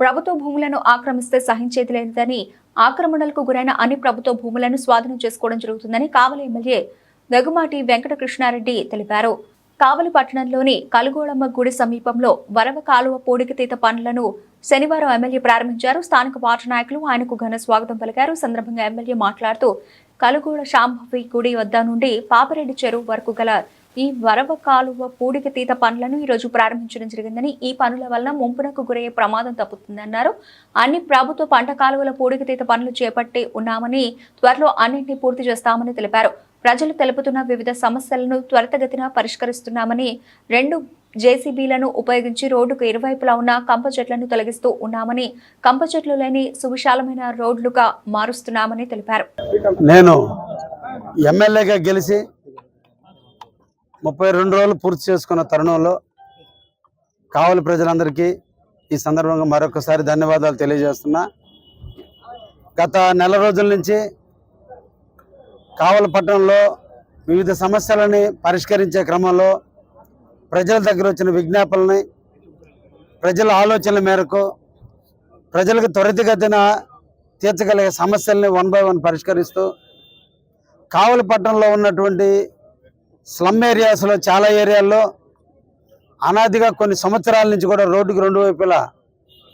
ప్రభుత్వ భూములను ఆక్రమిస్తే సహించేది లేదని, ఆక్రమణలకు గురైన అన్ని ప్రభుత్వ భూములను స్వాధీనం చేసుకోవడం జరుగుతుందని కావలి ఎమ్మెల్యే దగ్గుమాటి వెంకటకృష్ణారెడ్డి తెలిపారు. కావలి పట్టణంలోని కలుగోళమ్మ గుడి సమీపంలో వరవ కాలువ పూడికతీత పనులను శనివారం ఎమ్మెల్యే ప్రారంభించారు. స్థానిక పార్టీ నాయకులు ఆయనకు ఘన స్వాగతం పలికారు. సందర్భంగా ఎమ్మెల్యే మాట్లాడుతూ కలుగోళ శాంభవి గుడి వద్ద నుండి పాపిరెడ్డి చెరువు వరకు గల ఈ వరవ కాలువ పూడికతీత పనులను ఈ రోజు ప్రారంభించడం జరిగిందని, ఈ పనుల వలన ముంపునకు గురయ్యే ప్రమాదం తప్పుతుందన్నారు. అన్ని ప్రభుత్వ పంట కాలువల పూడికతీత పనులు చేపట్టి ఉన్నామని, త్వరలో అన్నింటినీ పూర్తి చేస్తామని తెలిపారు. ప్రజలు తెలుపుతున్న వివిధ సమస్యలను త్వరితగతిన పరిష్కరిస్తున్నామని, 2 జేసీబీలను ఉపయోగించి రోడ్డుకు ఇరువైపులా ఉన్న కంప చెట్లను తొలగిస్తూ ఉన్నామని, కంప చెట్లు లేని సువిశాలమైన రోడ్లుగా మారుస్తున్నామని తెలిపారు. నేను ఎమ్మెల్యేగా గెలిచి 32 రోజులు పూర్తి చేసుకున్న తరుణంలో కావలి ప్రజలందరికీ ఈ సందర్భంగా మరొకసారి ధన్యవాదాలు తెలియజేస్తున్నా. గత నెల రోజుల నుంచి కావలి పట్టణంలో వివిధ సమస్యలని పరిష్కరించే క్రమంలో ప్రజల దగ్గర వచ్చిన విజ్ఞాపనల్ని, ప్రజల ఆలోచనల మేరకు ప్రజలకు త్వరితగతిన తీర్చగలిగే సమస్యల్ని 1 by 1 పరిష్కరిస్తూ కావలి పట్టణంలో ఉన్నటువంటి స్లమ్ ఏరియాస్లో చాలా ఏరియాల్లో అనాదిగా కొన్ని సంవత్సరాల నుంచి కూడా రోడ్డుకు 2 వైపులా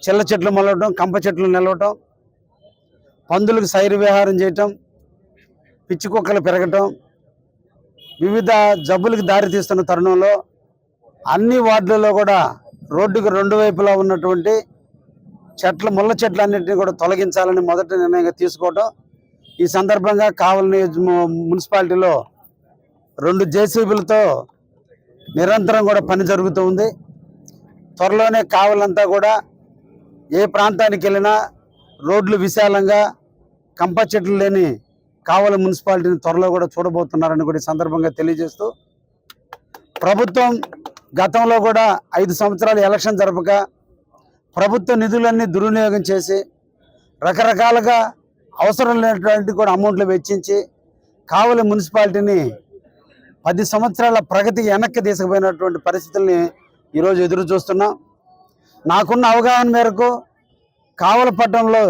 చిల్ల చెట్లు మొలవటం, కంప చెట్లు నిలవటం, పందులకు సైరు విహారం చేయటం, పిచ్చి కుక్కలు పెరగటం, వివిధ జబ్బులకు దారితీస్తున్న తరుణంలో అన్ని వార్డులలో కూడా రోడ్డుకు 2 వైపులా ఉన్నటువంటి ముళ్ళ చెట్లన్నింటినీ కూడా తొలగించాలని మొదటి నిర్ణయంగా తీసుకోవటం. ఈ సందర్భంగా కావలి మున్సిపాలిటీలో 2 జేసీబీలతో నిరంతరం కూడా పని జరుగుతూ ఉంది. త్వరలోనే కావలంతా కూడా ఏ ప్రాంతానికి వెళ్ళినా రోడ్లు విశాలంగా కంప చెట్లు లేని కావలి మున్సిపాలిటీని త్వరలో కూడా చూడబోతున్నారని కూడా ఈ సందర్భంగా తెలియజేస్తూ, ప్రభుత్వం గతంలో కూడా 5 సంవత్సరాలు ఎలక్షన్ జరపక ప్రభుత్వ నిధులన్నీ దుర్వినియోగం చేసి రకరకాలుగా అవసరం లేనటువంటి కూడా అమౌంట్లు వెచ్చించి కావలి మున్సిపాలిటీని 10 సంవత్సరాల ప్రగతికి వెనక్కి తీసుకుపోయినటువంటి పరిస్థితుల్ని ఈరోజు ఎదురు చూస్తున్నాం. నాకున్న అవగాహన మేరకు కావలి పట్టణంలో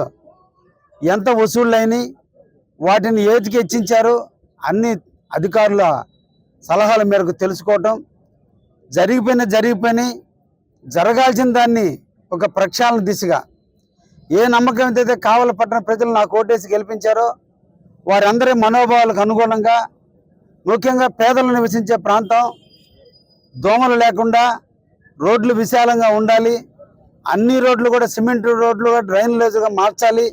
ఎంత వసూళ్ళైనా వాటిని ఏతికి హెచ్చించారు అన్ని అధికారుల సలహాల మేరకు తెలుసుకోవటం, జరిగిపోయిన జరగాల్సిన దాన్ని ఒక ప్రక్షాళన దిశగా ఏ నమ్మకం అయితే కావలి పట్టణ ప్రజలు నాకు ఓటేసి గెలిపించారో వారందరి మనోభావాలకు అనుగుణంగా, ముఖ్యంగా పేదలు నివసించే ప్రాంతం, దోమలు లేకుండా రోడ్లు విశాలంగా ఉండాలి, అన్ని రోడ్లు కూడా సిమెంట్ రోడ్లుగా డ్రైనేజ్గా మార్చాలి,